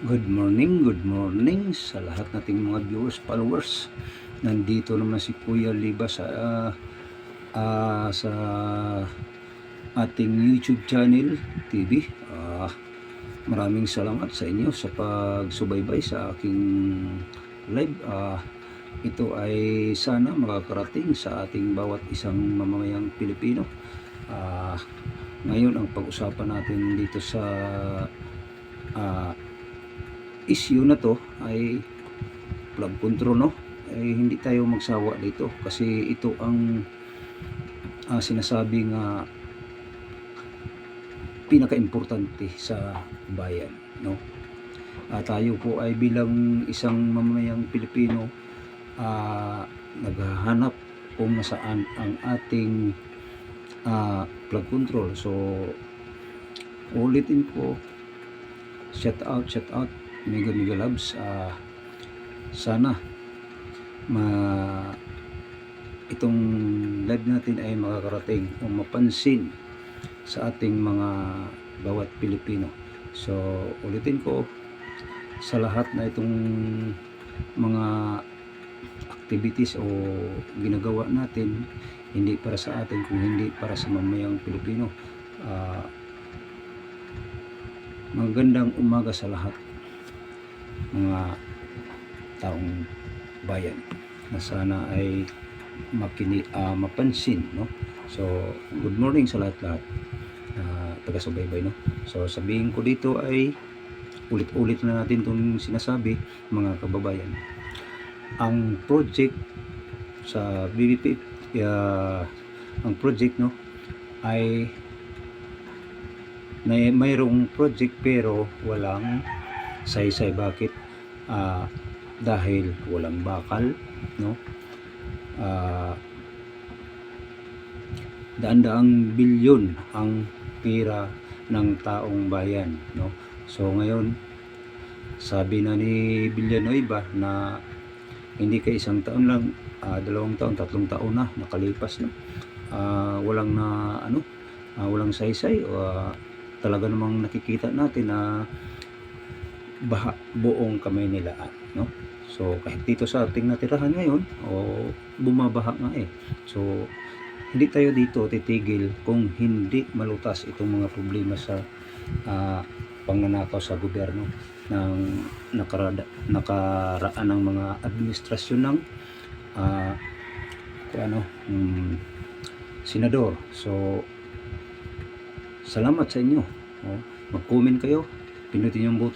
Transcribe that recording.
Good morning sa lahat nating mga viewers, followers. Nandito naman si Kuya Liba sa ating YouTube channel, TV. Maraming salamat sa inyo sa pagsubaybay sa aking live. Ito ay sana makakarating sa ating bawat isang mamamayang Pilipino. Ngayon ang pag-usapan natin dito sa issue na to ay flood control, no? Ay hindi tayo magsawa dito kasi ito ang sinasabing pinaka-importante sa bayan, no? Tayo po ay bilang isang mamamayang Pilipino naghahanap kung nasaan ang ating flood control. So ulitin ko, shout out mega loves. Sana itong live natin ay makakarating o mapansin sa ating mga bawat Pilipino. So ulitin ko, sa lahat na itong mga activities o ginagawa natin, hindi para sa atin kung hindi para sa mamayang Pilipino. Magandang umaga sa lahat mga taong bayan na sana ay mapansin, no? So good morning sa lahat taga-subaybay, no? So sabihin ko dito ay ulit-ulit na natin itong sinasabi, mga kababayan. Ang project sa BBP, ang project, no, ay mayroong project pero walang saysay. Bakit? Dahil walang bakal, no? Daan-daang bilyon ang pira ng taong bayan, no? So ngayon, sabi na ni Villanueva na hindi ka isang taon lang, 2 taon, 3 taon na nakalipas, no? Walang walang saysay. Talaga namang nakikita natin na baha buong kamay nilaan, no? So kahit dito sa ating natirahan ngayon, bumabaha nga eh. So hindi tayo dito titigil kung hindi malutas itong mga problema sa pangnanakaw sa gobyerno ng nakaraan ng mga administrasyon ng senador. So salamat sa inyo. Mag-comment kayo, pinutin yung button.